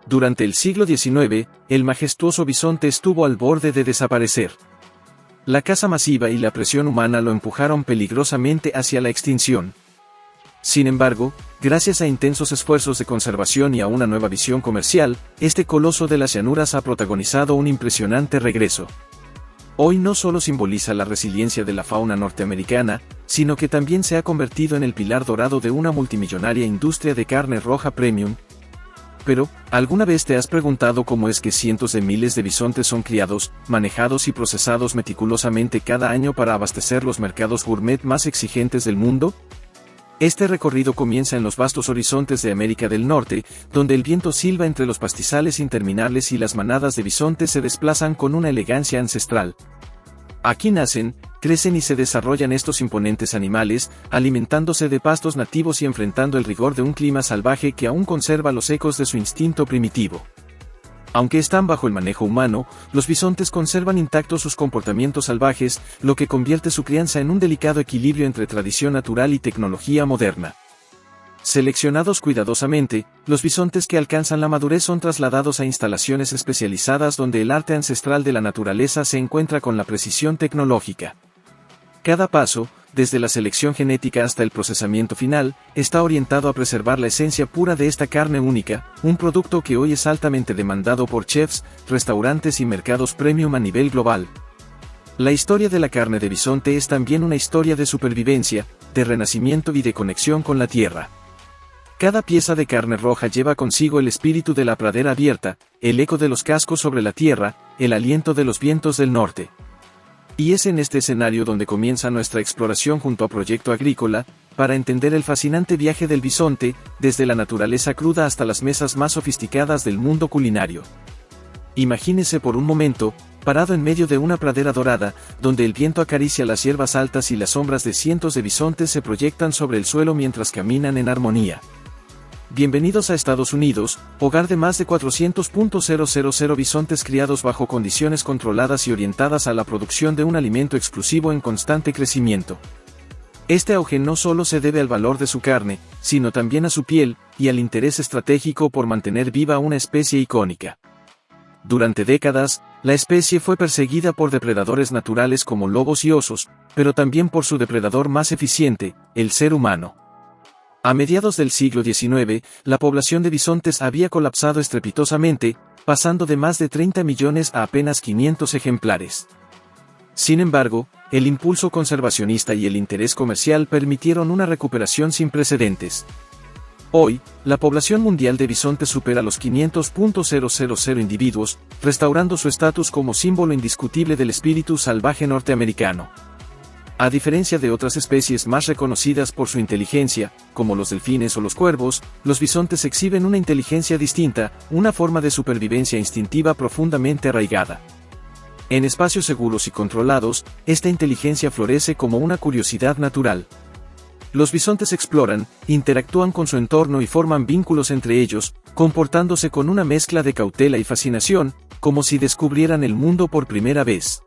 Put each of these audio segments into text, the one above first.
Durante el siglo XIX, el majestuoso bisonte estuvo al borde de desaparecer. La caza masiva y la presión humana lo empujaron peligrosamente hacia la extinción. Sin embargo, gracias a intensos esfuerzos de conservación y a una nueva visión comercial, este coloso de las llanuras ha protagonizado un impresionante regreso. Hoy no solo simboliza la resiliencia de la fauna norteamericana, sino que también se ha convertido en el pilar dorado de una multimillonaria industria de carne roja premium. Pero, ¿alguna vez te has preguntado cómo es que cientos de miles de bisontes son criados, manejados y procesados meticulosamente cada año para abastecer los mercados gourmet más exigentes del mundo? Este recorrido comienza en los vastos horizontes de América del Norte, donde el viento silba entre los pastizales interminables y las manadas de bisontes se desplazan con una elegancia ancestral. Aquí nacen, crecen y se desarrollan estos imponentes animales, alimentándose de pastos nativos y enfrentando el rigor de un clima salvaje que aún conserva los ecos de su instinto primitivo. Aunque están bajo el manejo humano, los bisontes conservan intactos sus comportamientos salvajes, lo que convierte su crianza en un delicado equilibrio entre tradición natural y tecnología moderna. Seleccionados cuidadosamente, los bisontes que alcanzan la madurez son trasladados a instalaciones especializadas donde el arte ancestral de la naturaleza se encuentra con la precisión tecnológica. Cada paso, desde la selección genética hasta el procesamiento final, está orientado a preservar la esencia pura de esta carne única, un producto que hoy es altamente demandado por chefs, restaurantes y mercados premium a nivel global. La historia de la carne de bisonte es también una historia de supervivencia, de renacimiento y de conexión con la tierra. Cada pieza de carne roja lleva consigo el espíritu de la pradera abierta, el eco de los cascos sobre la tierra, el aliento de los vientos del norte. Y es en este escenario donde comienza nuestra exploración junto a Proyecto Agrícola, para entender el fascinante viaje del bisonte, desde la naturaleza cruda hasta las mesas más sofisticadas del mundo culinario. Imagínese por un momento, parado en medio de una pradera dorada, donde el viento acaricia las hierbas altas y las sombras de cientos de bisontes se proyectan sobre el suelo mientras caminan en armonía. Bienvenidos a Estados Unidos, hogar de más de 400.000 bisontes criados bajo condiciones controladas y orientadas a la producción de un alimento exclusivo en constante crecimiento. Este auge no solo se debe al valor de su carne, sino también a su piel, y al interés estratégico por mantener viva una especie icónica. Durante décadas, la especie fue perseguida por depredadores naturales como lobos y osos, pero también por su depredador más eficiente, el ser humano. A mediados del siglo XIX, la población de bisontes había colapsado estrepitosamente, pasando de más de 30 millones a apenas 500 ejemplares. Sin embargo, el impulso conservacionista y el interés comercial permitieron una recuperación sin precedentes. Hoy, la población mundial de bisontes supera los 500.000 individuos, restaurando su estatus como símbolo indiscutible del espíritu salvaje norteamericano. A diferencia de otras especies más reconocidas por su inteligencia, como los delfines o los cuervos, los bisontes exhiben una inteligencia distinta, una forma de supervivencia instintiva profundamente arraigada. En espacios seguros y controlados, esta inteligencia florece como una curiosidad natural. Los bisontes exploran, interactúan con su entorno y forman vínculos entre ellos, comportándose con una mezcla de cautela y fascinación, como si descubrieran el mundo por primera vez.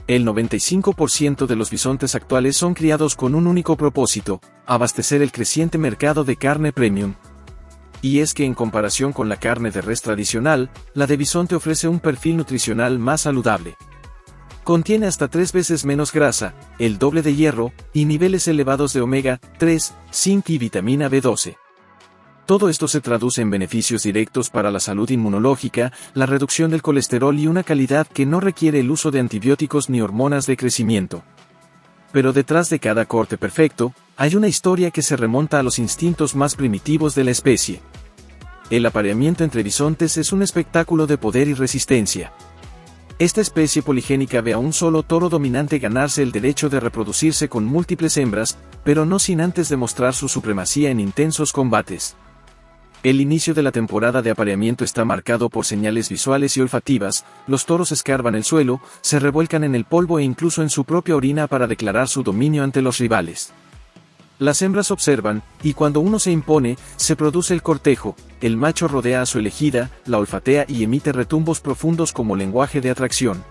El 95% de los bisontes actuales son criados con un único propósito: abastecer el creciente mercado de carne premium. Y es que en comparación con la carne de res tradicional, la de bisonte ofrece un perfil nutricional más saludable. Contiene hasta 3 veces menos grasa, el doble de hierro, y niveles elevados de omega 3, zinc y vitamina B12. Todo esto se traduce en beneficios directos para la salud inmunológica, la reducción del colesterol y una calidad que no requiere el uso de antibióticos ni hormonas de crecimiento. Pero detrás de cada corte perfecto, hay una historia que se remonta a los instintos más primitivos de la especie. El apareamiento entre bisontes es un espectáculo de poder y resistencia. Esta especie poligénica ve a un solo toro dominante ganarse el derecho de reproducirse con múltiples hembras, pero no sin antes demostrar su supremacía en intensos combates. El inicio de la temporada de apareamiento está marcado por señales visuales y olfativas. Los toros escarban el suelo, se revuelcan en el polvo e incluso en su propia orina para declarar su dominio ante los rivales. Las hembras observan, y cuando uno se impone, se produce el cortejo. El macho rodea a su elegida, la olfatea y emite retumbos profundos como lenguaje de atracción.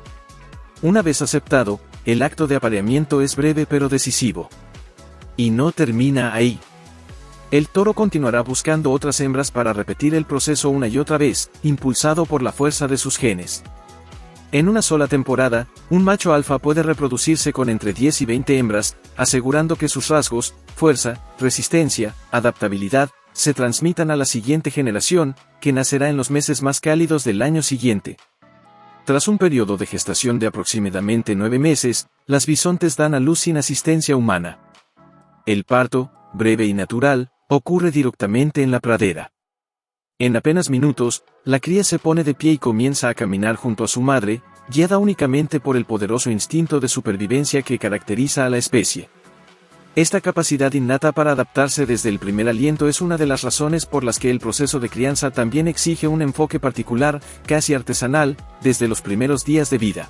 Una vez aceptado, el acto de apareamiento es breve pero decisivo. Y no termina ahí. El toro continuará buscando otras hembras para repetir el proceso una y otra vez, impulsado por la fuerza de sus genes. En una sola temporada, un macho alfa puede reproducirse con entre 10 y 20 hembras, asegurando que sus rasgos, fuerza, resistencia, adaptabilidad, se transmitan a la siguiente generación, que nacerá en los meses más cálidos del año siguiente. Tras un periodo de gestación de aproximadamente 9 meses, las bisontes dan a luz sin asistencia humana. El parto, breve y natural, ocurre directamente en la pradera. En apenas minutos, la cría se pone de pie y comienza a caminar junto a su madre, guiada únicamente por el poderoso instinto de supervivencia que caracteriza a la especie. Esta capacidad innata para adaptarse desde el primer aliento es una de las razones por las que el proceso de crianza también exige un enfoque particular, casi artesanal, desde los primeros días de vida.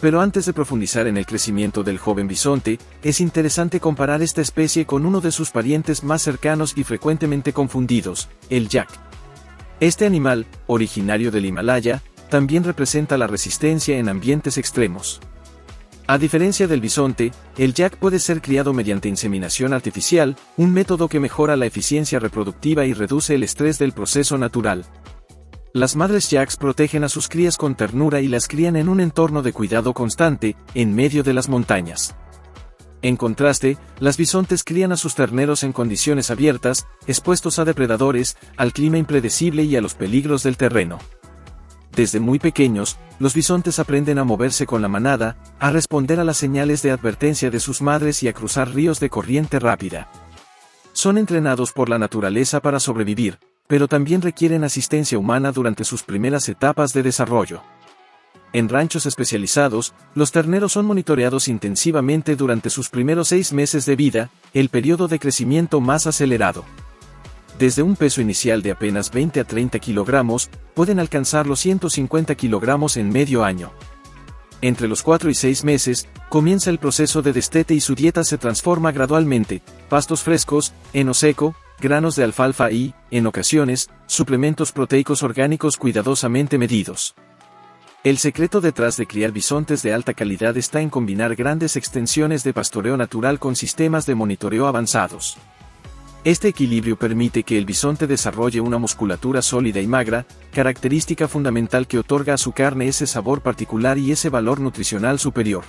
Pero antes de profundizar en el crecimiento del joven bisonte, es interesante comparar esta especie con uno de sus parientes más cercanos y frecuentemente confundidos, el yak. Este animal, originario del Himalaya, también representa la resistencia en ambientes extremos. A diferencia del bisonte, el yak puede ser criado mediante inseminación artificial, un método que mejora la eficiencia reproductiva y reduce el estrés del proceso natural. Las madres yaks protegen a sus crías con ternura y las crían en un entorno de cuidado constante, en medio de las montañas. En contraste, las bisontes crían a sus terneros en condiciones abiertas, expuestos a depredadores, al clima impredecible y a los peligros del terreno. Desde muy pequeños, los bisontes aprenden a moverse con la manada, a responder a las señales de advertencia de sus madres y a cruzar ríos de corriente rápida. Son entrenados por la naturaleza para sobrevivir, pero también requieren asistencia humana durante sus primeras etapas de desarrollo. En ranchos especializados, los terneros son monitoreados intensivamente durante sus primeros 6 meses de vida, el periodo de crecimiento más acelerado. Desde un peso inicial de apenas 20 a 30 kilogramos, pueden alcanzar los 150 kilogramos en medio año. Entre los 4 y 6 meses, comienza el proceso de destete y su dieta se transforma gradualmente: pastos frescos, heno seco, granos de alfalfa y, en ocasiones, suplementos proteicos orgánicos cuidadosamente medidos. El secreto detrás de criar bisontes de alta calidad está en combinar grandes extensiones de pastoreo natural con sistemas de monitoreo avanzados. Este equilibrio permite que el bisonte desarrolle una musculatura sólida y magra, característica fundamental que otorga a su carne ese sabor particular y ese valor nutricional superior.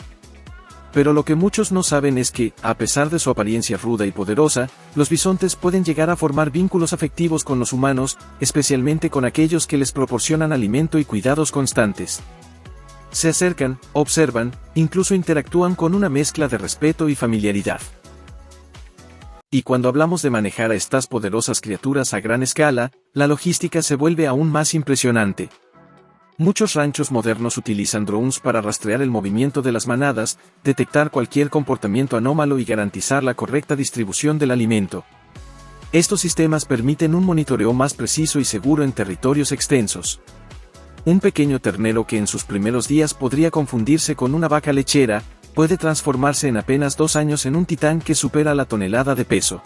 Pero lo que muchos no saben es que, a pesar de su apariencia ruda y poderosa, los bisontes pueden llegar a formar vínculos afectivos con los humanos, especialmente con aquellos que les proporcionan alimento y cuidados constantes. Se acercan, observan, incluso interactúan con una mezcla de respeto y familiaridad. Y cuando hablamos de manejar a estas poderosas criaturas a gran escala, la logística se vuelve aún más impresionante. Muchos ranchos modernos utilizan drones para rastrear el movimiento de las manadas, detectar cualquier comportamiento anómalo y garantizar la correcta distribución del alimento. Estos sistemas permiten un monitoreo más preciso y seguro en territorios extensos. Un pequeño ternero que en sus primeros días podría confundirse con una vaca lechera, puede transformarse en apenas 2 años en un titán que supera la tonelada de peso.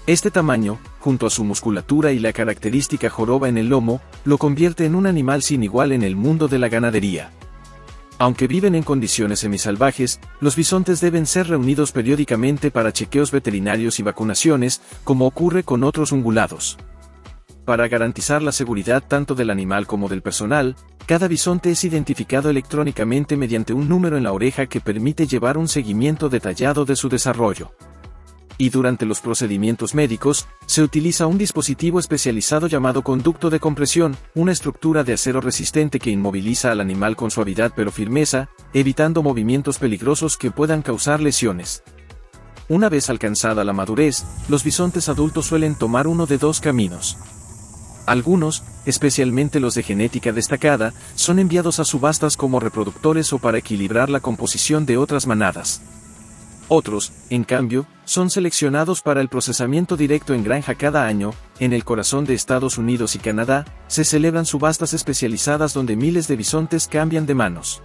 Este tamaño, junto a su musculatura y la característica joroba en el lomo, lo convierte en un animal sin igual en el mundo de la ganadería. Aunque viven en condiciones semisalvajes, los bisontes deben ser reunidos periódicamente para chequeos veterinarios y vacunaciones, como ocurre con otros ungulados. Para garantizar la seguridad tanto del animal como del personal, cada bisonte es identificado electrónicamente mediante un número en la oreja que permite llevar un seguimiento detallado de su desarrollo. Y durante los procedimientos médicos, se utiliza un dispositivo especializado llamado conducto de compresión, una estructura de acero resistente que inmoviliza al animal con suavidad pero firmeza, evitando movimientos peligrosos que puedan causar lesiones. Una vez alcanzada la madurez, los bisontes adultos suelen tomar uno de 2 caminos. Algunos, especialmente los de genética destacada, son enviados a subastas como reproductores o para equilibrar la composición de otras manadas. Otros, en cambio, son seleccionados para el procesamiento directo en granja cada año. En el corazón de Estados Unidos y Canadá, se celebran subastas especializadas donde miles de bisontes cambian de manos.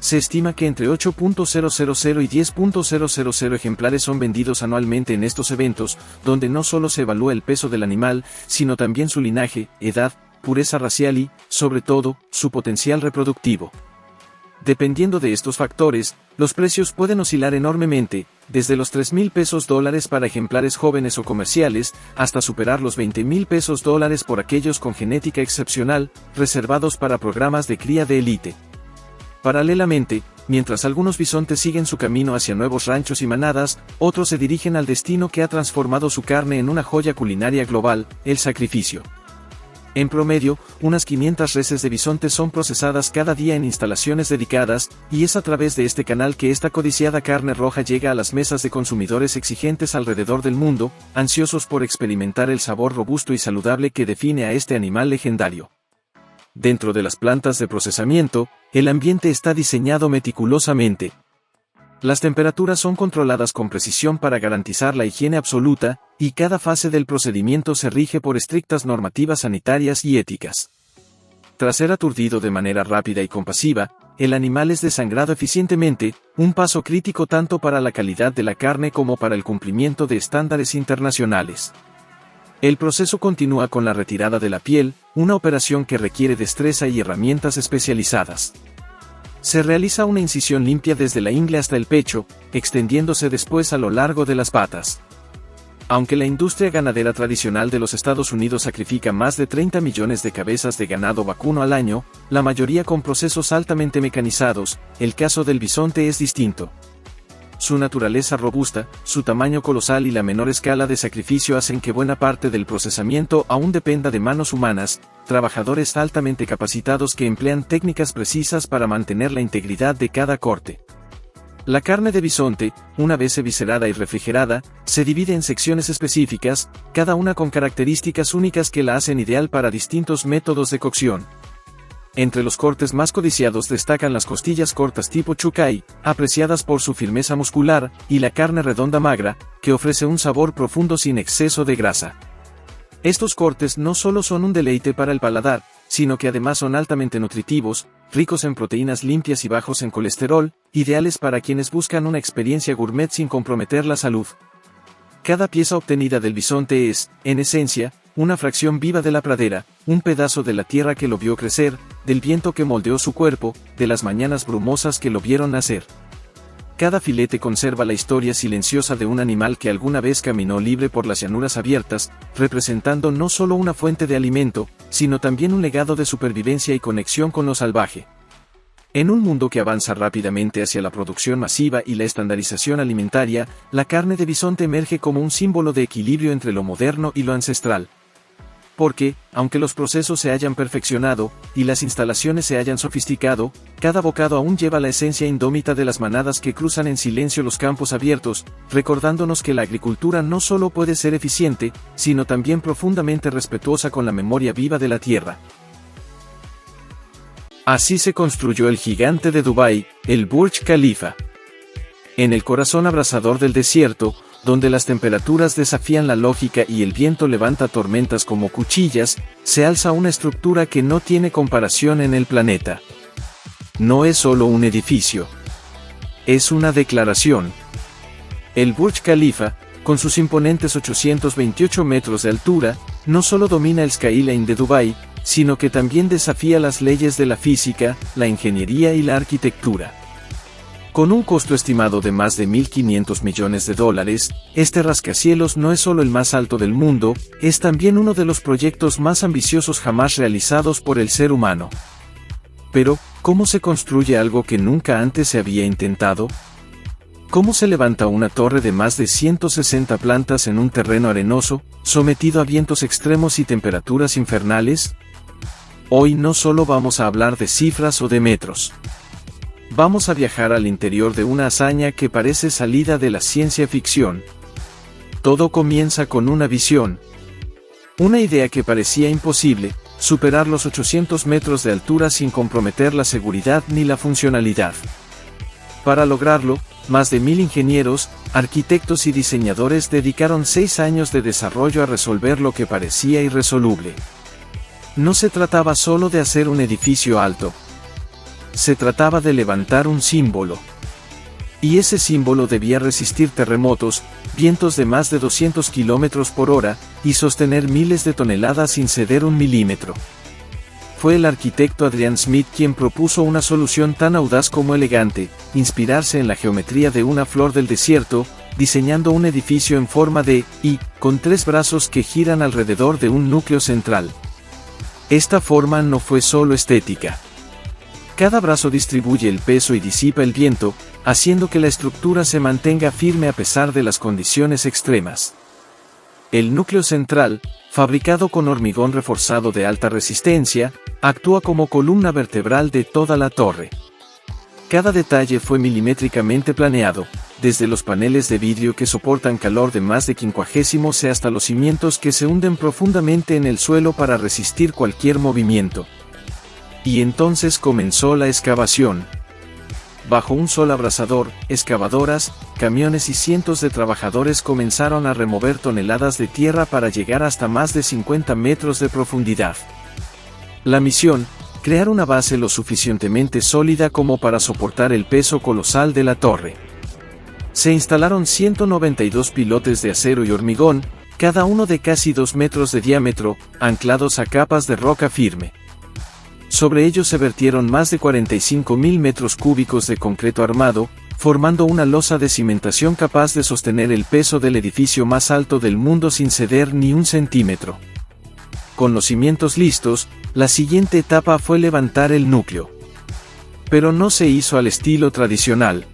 Se estima que entre 8.000 y 10.000 ejemplares son vendidos anualmente en estos eventos, donde no solo se evalúa el peso del animal, sino también su linaje, edad, pureza racial y, sobre todo, su potencial reproductivo. Dependiendo de estos factores, los precios pueden oscilar enormemente, desde los $3,000 para ejemplares jóvenes o comerciales, hasta superar los $20,000 por aquellos con genética excepcional, reservados para programas de cría de élite. Paralelamente, mientras algunos bisontes siguen su camino hacia nuevos ranchos y manadas, otros se dirigen al destino que ha transformado su carne en una joya culinaria global, el sacrificio. En promedio, unas 500 reses de bisonte son procesadas cada día en instalaciones dedicadas, y es a través de este canal que esta codiciada carne roja llega a las mesas de consumidores exigentes alrededor del mundo, ansiosos por experimentar el sabor robusto y saludable que define a este animal legendario. Dentro de las plantas de procesamiento, el ambiente está diseñado meticulosamente. Las temperaturas son controladas con precisión para garantizar la higiene absoluta, y cada fase del procedimiento se rige por estrictas normativas sanitarias y éticas. Tras ser aturdido de manera rápida y compasiva, el animal es desangrado eficientemente, un paso crítico tanto para la calidad de la carne como para el cumplimiento de estándares internacionales. El proceso continúa con la retirada de la piel, una operación que requiere destreza y herramientas especializadas. Se realiza una incisión limpia desde la ingle hasta el pecho, extendiéndose después a lo largo de las patas. Aunque la industria ganadera tradicional de los Estados Unidos sacrifica más de 30 millones de cabezas de ganado vacuno al año, la mayoría con procesos altamente mecanizados, el caso del bisonte es distinto. Su naturaleza robusta, su tamaño colosal y la menor escala de sacrificio hacen que buena parte del procesamiento aún dependa de manos humanas, trabajadores altamente capacitados que emplean técnicas precisas para mantener la integridad de cada corte. La carne de bisonte, una vez eviscerada y refrigerada, se divide en secciones específicas, cada una con características únicas que la hacen ideal para distintos métodos de cocción. Entre los cortes más codiciados destacan las costillas cortas tipo chucay, apreciadas por su firmeza muscular, y la carne redonda magra, que ofrece un sabor profundo sin exceso de grasa. Estos cortes no solo son un deleite para el paladar, sino que además son altamente nutritivos, ricos en proteínas limpias y bajos en colesterol, ideales para quienes buscan una experiencia gourmet sin comprometer la salud. Cada pieza obtenida del bisonte es, en esencia, una fracción viva de la pradera, un pedazo de la tierra que lo vio crecer, del viento que moldeó su cuerpo, de las mañanas brumosas que lo vieron nacer. Cada filete conserva la historia silenciosa de un animal que alguna vez caminó libre por las llanuras abiertas, representando no solo una fuente de alimento, sino también un legado de supervivencia y conexión con lo salvaje. En un mundo que avanza rápidamente hacia la producción masiva y la estandarización alimentaria, la carne de bisonte emerge como un símbolo de equilibrio entre lo moderno y lo ancestral. Porque, aunque los procesos se hayan perfeccionado, y las instalaciones se hayan sofisticado, cada bocado aún lleva la esencia indómita de las manadas que cruzan en silencio los campos abiertos, recordándonos que la agricultura no solo puede ser eficiente, sino también profundamente respetuosa con la memoria viva de la tierra. Así se construyó el gigante de Dubái, el Burj Khalifa. En el corazón abrasador del desierto, donde las temperaturas desafían la lógica y el viento levanta tormentas como cuchillas, se alza una estructura que no tiene comparación en el planeta. No es solo un edificio. Es una declaración. El Burj Khalifa, con sus imponentes 828 metros de altura, no solo domina el skyline de Dubái, sino que también desafía las leyes de la física, la ingeniería y la arquitectura. Con un costo estimado de más de $1.500 millones, este rascacielos no es solo el más alto del mundo, es también uno de los proyectos más ambiciosos jamás realizados por el ser humano. Pero, ¿cómo se construye algo que nunca antes se había intentado? ¿Cómo se levanta una torre de más de 160 plantas en un terreno arenoso, sometido a vientos extremos y temperaturas infernales? Hoy no solo vamos a hablar de cifras o de metros. Vamos a viajar al interior de una hazaña que parece salida de la ciencia ficción. Todo comienza con una visión. Una idea que parecía imposible, superar los 800 metros de altura sin comprometer la seguridad ni la funcionalidad. Para lograrlo, más de 1.000 ingenieros, arquitectos y diseñadores dedicaron 6 años de desarrollo a resolver lo que parecía irresoluble. No se trataba solo de hacer un edificio alto. Se trataba de levantar un símbolo. Y ese símbolo debía resistir terremotos, vientos de más de 200 km por hora, y sostener miles de toneladas sin ceder un milímetro. fue el arquitecto Adrian Smith quien propuso una solución tan audaz como elegante, inspirarse en la geometría de una flor del desierto, diseñando un edificio en forma de Y, con 3 brazos que giran alrededor de un núcleo central. Esta forma no fue solo estética. Cada brazo distribuye el peso y disipa el viento, haciendo que la estructura se mantenga firme a pesar de las condiciones extremas. El núcleo central, fabricado con hormigón reforzado de alta resistencia, actúa como columna vertebral de toda la torre. Cada detalle fue milimétricamente planeado, desde los paneles de vidrio que soportan calor de más de 50 C hasta los cimientos que se hunden profundamente en el suelo para resistir cualquier movimiento. Y entonces comenzó la excavación. Bajo un sol abrasador, excavadoras, camiones y cientos de trabajadores comenzaron a remover toneladas de tierra para llegar hasta más de 50 metros de profundidad. La misión, crear una base lo suficientemente sólida como para soportar el peso colosal de la torre. Se instalaron 192 pilotes de acero y hormigón, cada uno de casi 2 metros de diámetro, anclados a capas de roca firme. Sobre ellos se vertieron más de 45.000 metros cúbicos de concreto armado, formando una losa de cimentación capaz de sostener el peso del edificio más alto del mundo sin ceder ni un centímetro. Con los cimientos listos, la siguiente etapa fue levantar el núcleo. Pero no se hizo al estilo tradicional.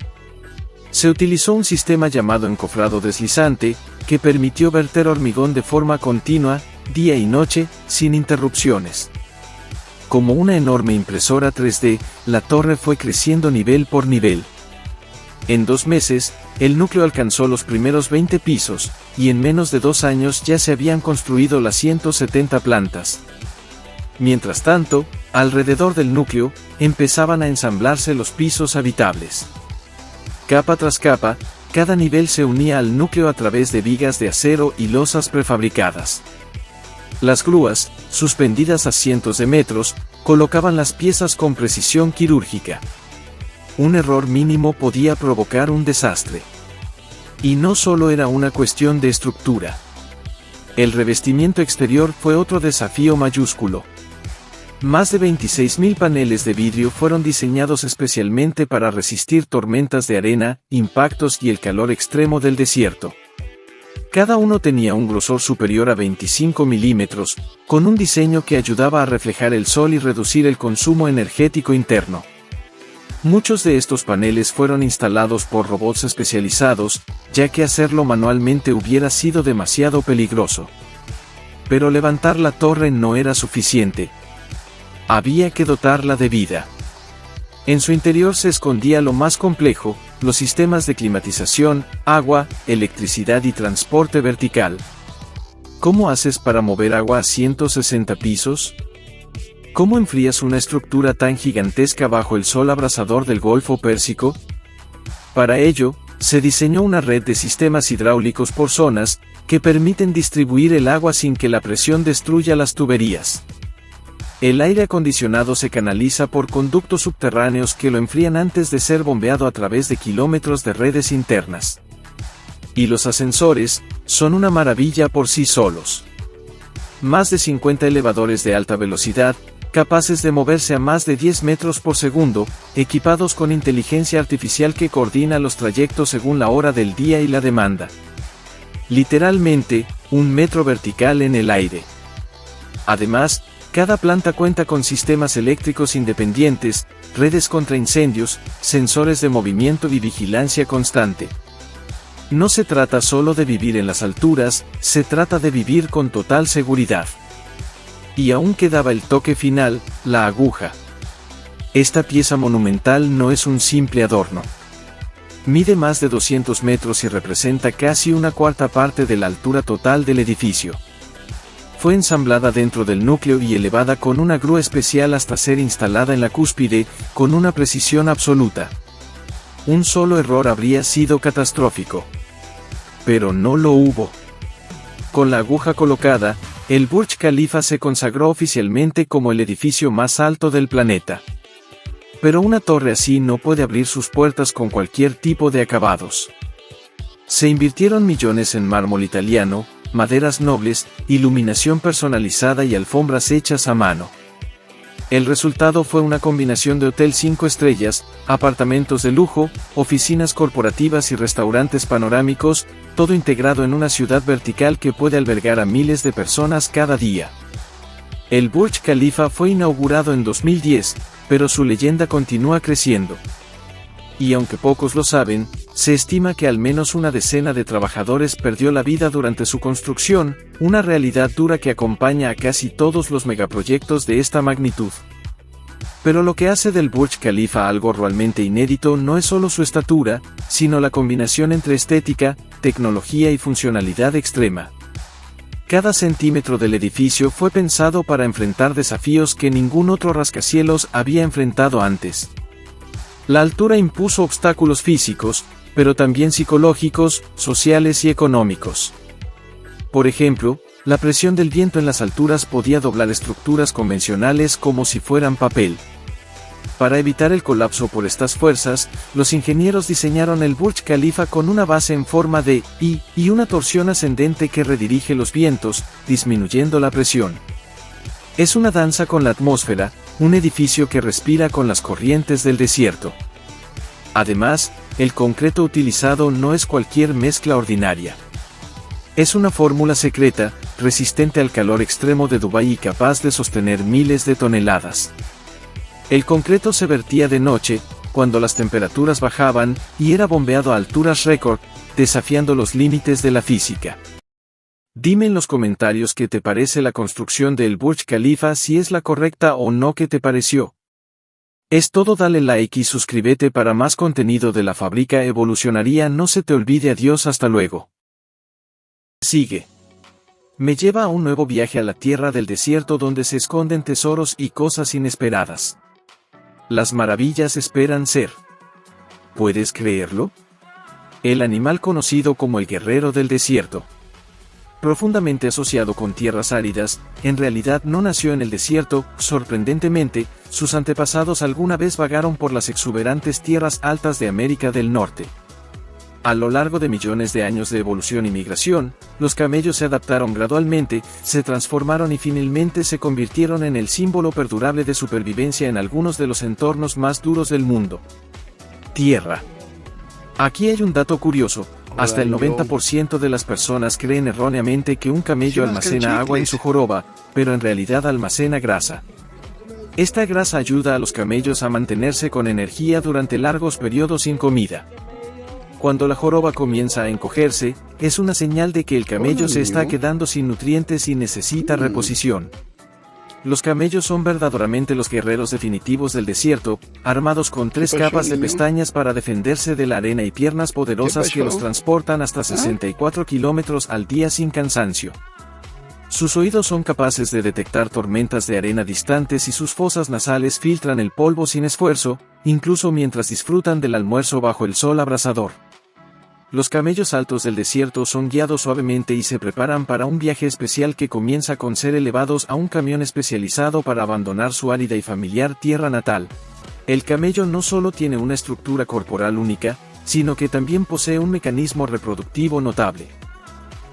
Se utilizó un sistema llamado encofrado deslizante, que permitió verter hormigón de forma continua, día y noche, sin interrupciones. Como una enorme impresora 3D, la torre fue creciendo nivel por nivel. En 2 meses, el núcleo alcanzó los primeros 20 pisos, y en menos de 2 años ya se habían construido las 170 plantas. Mientras tanto, alrededor del núcleo, empezaban a ensamblarse los pisos habitables. Capa tras capa, cada nivel se unía al núcleo a través de vigas de acero y losas prefabricadas. Las grúas, suspendidas a cientos de metros, colocaban las piezas con precisión quirúrgica. Un error mínimo podía provocar un desastre. Y no solo era una cuestión de estructura. El revestimiento exterior fue otro desafío mayúsculo. Más de 26.000 paneles de vidrio fueron diseñados especialmente para resistir tormentas de arena, impactos y el calor extremo del desierto. Cada uno tenía un grosor superior a 25 milímetros, con un diseño que ayudaba a reflejar el sol y reducir el consumo energético interno. Muchos de estos paneles fueron instalados por robots especializados, ya que hacerlo manualmente hubiera sido demasiado peligroso. Pero levantar la torre no era suficiente. Había que dotarla de vida. En su interior se escondía lo más complejo, los sistemas de climatización, agua, electricidad y transporte vertical. ¿Cómo haces para mover agua a 160 pisos? ¿Cómo enfrías una estructura tan gigantesca bajo el sol abrasador del Golfo Pérsico? Para ello, se diseñó una red de sistemas hidráulicos por zonas, que permiten distribuir el agua sin que la presión destruya las tuberías. El aire acondicionado se canaliza por conductos subterráneos que lo enfrían antes de ser bombeado a través de kilómetros de redes internas. Y los ascensores son una maravilla por sí solos. Más de 50 elevadores de alta velocidad, capaces de moverse a más de 10 metros por segundo, equipados con inteligencia artificial que coordina los trayectos según la hora del día y la demanda. Literalmente, un metro vertical en el aire. Además, cada planta cuenta con sistemas eléctricos independientes, redes contra incendios, sensores de movimiento y vigilancia constante. No se trata solo de vivir en las alturas, se trata de vivir con total seguridad. Y aún quedaba el toque final, la aguja. Esta pieza monumental no es un simple adorno. Mide más de 200 metros y representa casi una cuarta parte de la altura total del edificio. Fue ensamblada dentro del núcleo y elevada con una grúa especial hasta ser instalada en la cúspide, con una precisión absoluta. Un solo error habría sido catastrófico. Pero no lo hubo. Con la aguja colocada, el Burj Khalifa se consagró oficialmente como el edificio más alto del planeta. Pero una torre así no puede abrir sus puertas con cualquier tipo de acabados. Se invirtieron millones en mármol italiano, maderas nobles, iluminación personalizada y alfombras hechas a mano. El resultado fue una combinación de hotel 5 estrellas, apartamentos de lujo, oficinas corporativas y restaurantes panorámicos, todo integrado en una ciudad vertical que puede albergar a miles de personas cada día. El Burj Khalifa fue inaugurado en 2010, pero su leyenda continúa creciendo. Y aunque pocos lo saben, se estima que al menos una decena de trabajadores perdió la vida durante su construcción, una realidad dura que acompaña a casi todos los megaproyectos de esta magnitud. Pero lo que hace del Burj Khalifa algo realmente inédito no es solo su estatura, sino la combinación entre estética, tecnología y funcionalidad extrema. Cada centímetro del edificio fue pensado para enfrentar desafíos que ningún otro rascacielos había enfrentado antes. La altura impuso obstáculos físicos, pero también psicológicos, sociales y económicos. Por ejemplo, la presión del viento en las alturas podía doblar estructuras convencionales como si fueran papel. Para evitar el colapso por estas fuerzas, los ingenieros diseñaron el Burj Khalifa con una base en forma de I y una torsión ascendente que redirige los vientos, disminuyendo la presión. Es una danza con la atmósfera, un edificio que respira con las corrientes del desierto. Además, el concreto utilizado no es cualquier mezcla ordinaria. Es una fórmula secreta, resistente al calor extremo de Dubái y capaz de sostener miles de toneladas. El concreto se vertía de noche, cuando las temperaturas bajaban, y era bombeado a alturas récord, desafiando los límites de la física. Dime en los comentarios qué te parece la construcción del Burj Khalifa, si es la correcta o no. ¿Qué te pareció? Es todo, dale like y suscríbete para más contenido de La Fábrica Evolucionaria. No se te olvide. Adiós, hasta luego. Sigue. Me lleva a un nuevo viaje a la tierra del desierto donde se esconden tesoros y cosas inesperadas. Las maravillas esperan ser. ¿Puedes creerlo? El animal conocido como el guerrero del desierto, profundamente asociado con tierras áridas, en realidad no nació en el desierto. Sorprendentemente, sus antepasados alguna vez vagaron por las exuberantes tierras altas de América del Norte. A lo largo de millones de años de evolución y migración, los camellos se adaptaron gradualmente, se transformaron y finalmente se convirtieron en el símbolo perdurable de supervivencia en algunos de los entornos más duros del mundo. Tierra. Aquí hay un dato curioso. Hasta el 90% de las personas creen erróneamente que un camello almacena agua en su joroba, pero en realidad almacena grasa. Esta grasa ayuda a los camellos a mantenerse con energía durante largos periodos sin comida. Cuando la joroba comienza a encogerse, es una señal de que el camello se está quedando sin nutrientes y necesita reposición. Los camellos son verdaderamente los guerreros definitivos del desierto, armados con 3 capas de pestañas para defenderse de la arena y piernas poderosas que los transportan hasta 64 kilómetros al día sin cansancio. Sus oídos son capaces de detectar tormentas de arena distantes y sus fosas nasales filtran el polvo sin esfuerzo, incluso mientras disfrutan del almuerzo bajo el sol abrasador. Los camellos altos del desierto son guiados suavemente y se preparan para un viaje especial que comienza con ser elevados a un camión especializado para abandonar su árida y familiar tierra natal. El camello no solo tiene una estructura corporal única, sino que también posee un mecanismo reproductivo notable.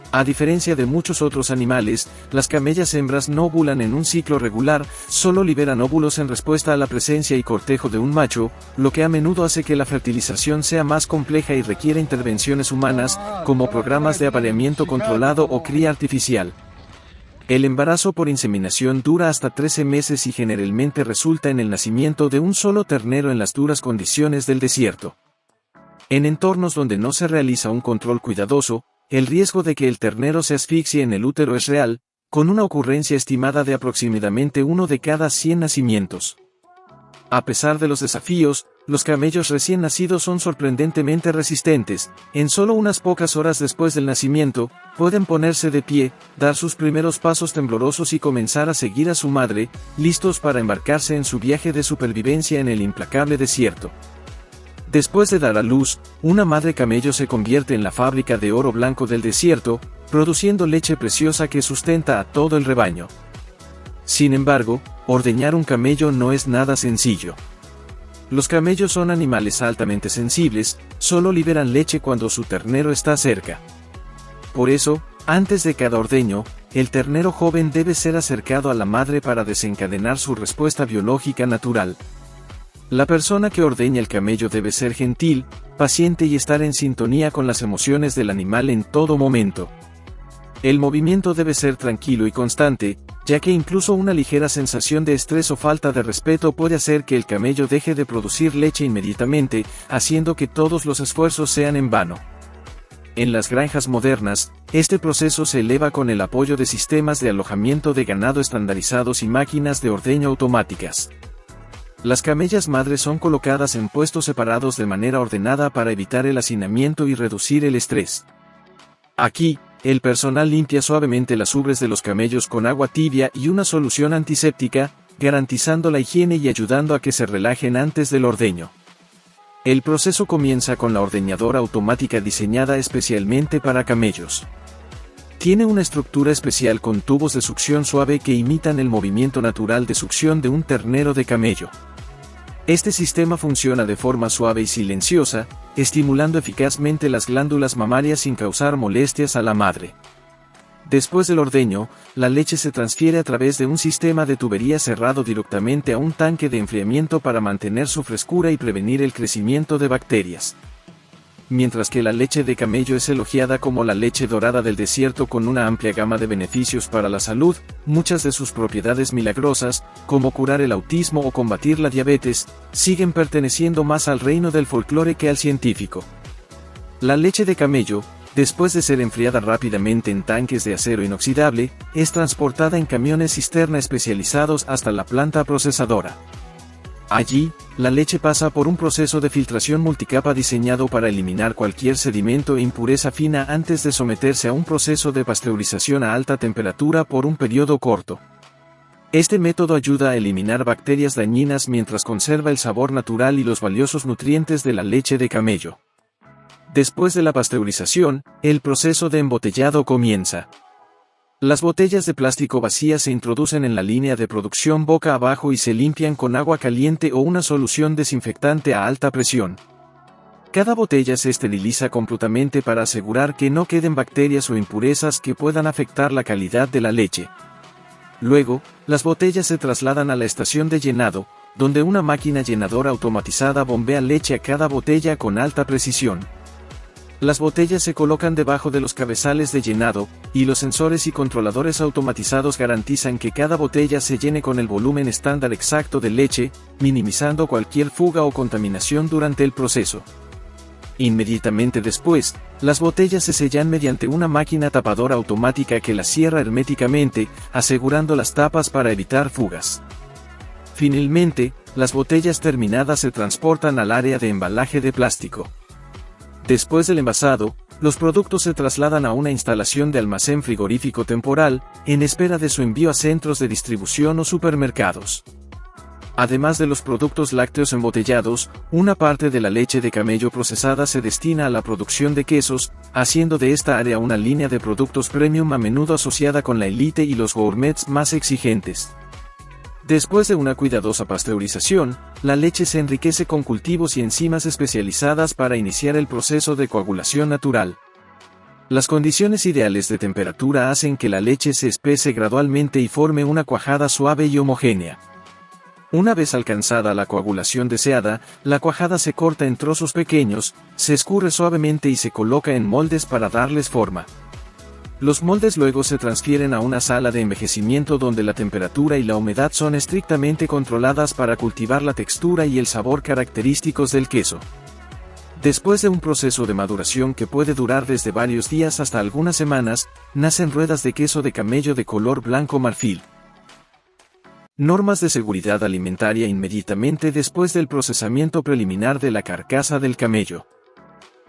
A diferencia de muchos otros animales, las camellas hembras no ovulan en un ciclo regular, solo liberan óvulos en respuesta a la presencia y cortejo de un macho, lo que a menudo hace que la fertilización sea más compleja y requiere intervenciones humanas, como programas de apareamiento controlado o cría artificial. El embarazo por inseminación dura hasta 13 meses y generalmente resulta en el nacimiento de un solo ternero en las duras condiciones del desierto. En entornos donde no se realiza un control cuidadoso, el riesgo de que el ternero se asfixie en el útero es real, con una ocurrencia estimada de aproximadamente 1 de cada 100 nacimientos. A pesar de los desafíos, los camellos recién nacidos son sorprendentemente resistentes. En solo unas pocas horas después del nacimiento, pueden ponerse de pie, dar sus primeros pasos temblorosos y comenzar a seguir a su madre, listos para embarcarse en su viaje de supervivencia en el implacable desierto. Después de dar a luz, una madre camello se convierte en la fábrica de oro blanco del desierto, produciendo leche preciosa que sustenta a todo el rebaño. Sin embargo, ordeñar un camello no es nada sencillo. Los camellos son animales altamente sensibles, solo liberan leche cuando su ternero está cerca. Por eso, antes de cada ordeño, el ternero joven debe ser acercado a la madre para desencadenar su respuesta biológica natural. La persona que ordeña el camello debe ser gentil, paciente y estar en sintonía con las emociones del animal en todo momento. El movimiento debe ser tranquilo y constante, ya que incluso una ligera sensación de estrés o falta de respeto puede hacer que el camello deje de producir leche inmediatamente, haciendo que todos los esfuerzos sean en vano. En las granjas modernas, este proceso se eleva con el apoyo de sistemas de alojamiento de ganado estandarizados y máquinas de ordeño automáticas. Las camellas madres son colocadas en puestos separados de manera ordenada para evitar el hacinamiento y reducir el estrés. Aquí, el personal limpia suavemente las ubres de los camellos con agua tibia y una solución antiséptica, garantizando la higiene y ayudando a que se relajen antes del ordeño. El proceso comienza con la ordeñadora automática diseñada especialmente para camellos. Tiene una estructura especial con tubos de succión suave que imitan el movimiento natural de succión de un ternero de camello. Este sistema funciona de forma suave y silenciosa, estimulando eficazmente las glándulas mamarias sin causar molestias a la madre. Después del ordeño, la leche se transfiere a través de un sistema de tubería cerrado directamente a un tanque de enfriamiento para mantener su frescura y prevenir el crecimiento de bacterias. Mientras que la leche de camello es elogiada como la leche dorada del desierto con una amplia gama de beneficios para la salud, muchas de sus propiedades milagrosas, como curar el autismo o combatir la diabetes, siguen perteneciendo más al reino del folclore que al científico. La leche de camello, después de ser enfriada rápidamente en tanques de acero inoxidable, es transportada en camiones cisterna especializados hasta la planta procesadora. Allí, la leche pasa por un proceso de filtración multicapa diseñado para eliminar cualquier sedimento e impureza fina antes de someterse a un proceso de pasteurización a alta temperatura por un periodo corto. Este método ayuda a eliminar bacterias dañinas mientras conserva el sabor natural y los valiosos nutrientes de la leche de camello. Después de la pasteurización, el proceso de embotellado comienza. Las botellas de plástico vacías se introducen en la línea de producción boca abajo y se limpian con agua caliente o una solución desinfectante a alta presión. Cada botella se esteriliza completamente para asegurar que no queden bacterias o impurezas que puedan afectar la calidad de la leche. Luego, las botellas se trasladan a la estación de llenado, donde una máquina llenadora automatizada bombea leche a cada botella con alta precisión. Las botellas se colocan debajo de los cabezales de llenado, y los sensores y controladores automatizados garantizan que cada botella se llene con el volumen estándar exacto de leche, minimizando cualquier fuga o contaminación durante el proceso. Inmediatamente después, las botellas se sellan mediante una máquina tapadora automática que las cierra herméticamente, asegurando las tapas para evitar fugas. Finalmente, las botellas terminadas se transportan al área de embalaje de plástico. Después del envasado, los productos se trasladan a una instalación de almacén frigorífico temporal, en espera de su envío a centros de distribución o supermercados. Además de los productos lácteos embotellados, una parte de la leche de camello procesada se destina a la producción de quesos, haciendo de esta área una línea de productos premium a menudo asociada con la élite y los gourmets más exigentes. Después de una cuidadosa pasteurización, la leche se enriquece con cultivos y enzimas especializadas para iniciar el proceso de coagulación natural. Las condiciones ideales de temperatura hacen que la leche se espese gradualmente y forme una cuajada suave y homogénea. Una vez alcanzada la coagulación deseada, la cuajada se corta en trozos pequeños, se escurre suavemente y se coloca en moldes para darles forma. Los moldes luego se transfieren a una sala de envejecimiento donde la temperatura y la humedad son estrictamente controladas para cultivar la textura y el sabor característicos del queso. Después de un proceso de maduración que puede durar desde varios días hasta algunas semanas, nacen ruedas de queso de camello de color blanco marfil. Normas de seguridad alimentaria inmediatamente después del procesamiento preliminar de la carcasa del camello.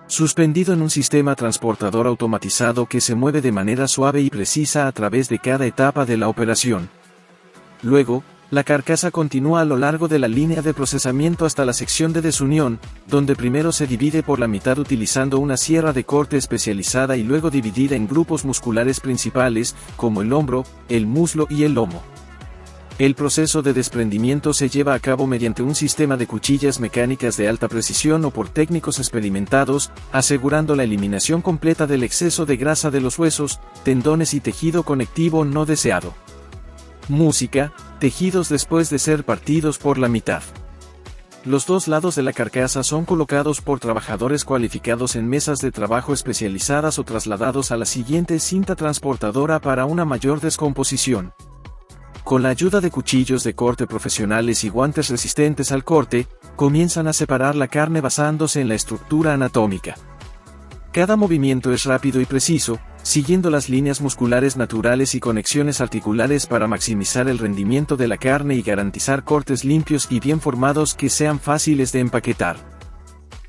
Suspendido en un sistema transportador automatizado que se mueve de manera suave y precisa a través de cada etapa de la operación. Luego, la carcasa continúa a lo largo de la línea de procesamiento hasta la sección de desunión, donde primero se divide por la mitad utilizando una sierra de corte especializada y luego dividida en grupos musculares principales, como el hombro, el muslo y el lomo. El proceso de desprendimiento se lleva a cabo mediante un sistema de cuchillas mecánicas de alta precisión o por técnicos experimentados, asegurando la eliminación completa del exceso de grasa de los huesos, tendones y tejido conectivo no deseado. Música, tejidos después de ser partidos por la mitad. Los dos lados de la carcasa son colocados por trabajadores cualificados en mesas de trabajo especializadas o trasladados a la siguiente cinta transportadora para una mayor descomposición. Con la ayuda de cuchillos de corte profesionales y guantes resistentes al corte, comienzan a separar la carne basándose en la estructura anatómica. Cada movimiento es rápido y preciso, siguiendo las líneas musculares naturales y conexiones articulares para maximizar el rendimiento de la carne y garantizar cortes limpios y bien formados que sean fáciles de empaquetar.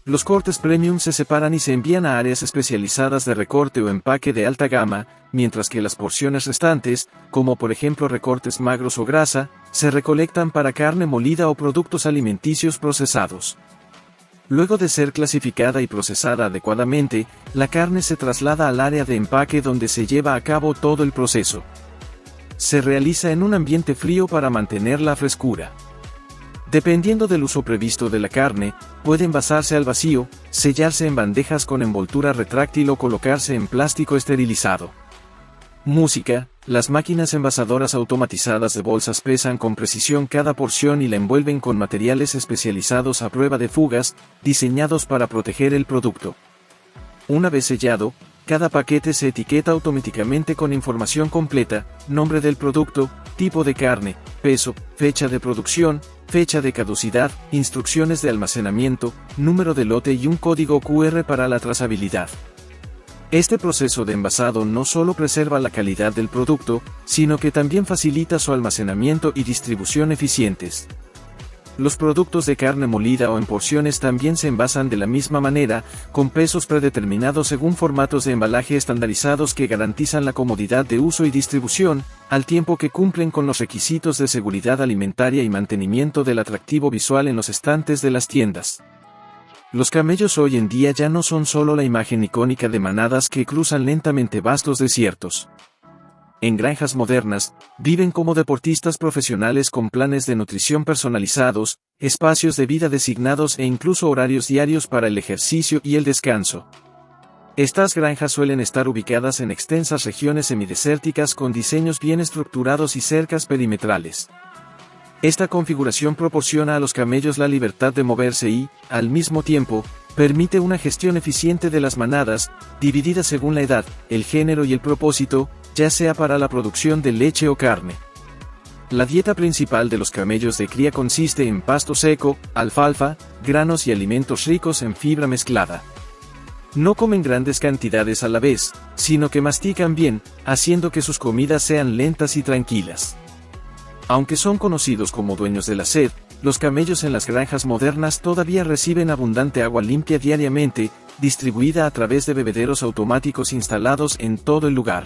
Los cortes premium se separan y se envían a áreas especializadas de recorte o empaque de alta gama, mientras que las porciones restantes, como por ejemplo recortes magros o grasa, se recolectan para carne molida o productos alimenticios procesados. Luego de ser clasificada y procesada adecuadamente, la carne se traslada al área de empaque donde se lleva a cabo todo el proceso. Se realiza en un ambiente frío para mantener la frescura. Dependiendo del uso previsto de la carne, puede envasarse al vacío, sellarse en bandejas con envoltura retráctil o colocarse en plástico esterilizado. Música. Las máquinas envasadoras automatizadas de bolsas pesan con precisión cada porción y la envuelven con materiales especializados a prueba de fugas, diseñados para proteger el producto. Una vez sellado, cada paquete se etiqueta automáticamente con información completa, nombre del producto, tipo de carne, peso, fecha de producción, fecha de caducidad, instrucciones de almacenamiento, número de lote y un código QR para la trazabilidad. Este proceso de envasado no solo preserva la calidad del producto, sino que también facilita su almacenamiento y distribución eficientes. Los productos de carne molida o en porciones también se envasan de la misma manera, con pesos predeterminados según formatos de embalaje estandarizados que garantizan la comodidad de uso y distribución, al tiempo que cumplen con los requisitos de seguridad alimentaria y mantenimiento del atractivo visual en los estantes de las tiendas. Los camellos hoy en día ya no son solo la imagen icónica de manadas que cruzan lentamente vastos desiertos. En granjas modernas, viven como deportistas profesionales con planes de nutrición personalizados, espacios de vida designados e incluso horarios diarios para el ejercicio y el descanso. Estas granjas suelen estar ubicadas en extensas regiones semidesérticas con diseños bien estructurados y cercas perimetrales. Esta configuración proporciona a los camellos la libertad de moverse y, al mismo tiempo, permite una gestión eficiente de las manadas, divididas según la edad, el género y el propósito, ya sea para la producción de leche o carne. La dieta principal de los camellos de cría consiste en pasto seco, alfalfa, granos y alimentos ricos en fibra mezclada. No comen grandes cantidades a la vez, sino que mastican bien, haciendo que sus comidas sean lentas y tranquilas. Aunque son conocidos como dueños de la sed, los camellos en las granjas modernas todavía reciben abundante agua limpia diariamente, distribuida a través de bebederos automáticos instalados en todo el lugar.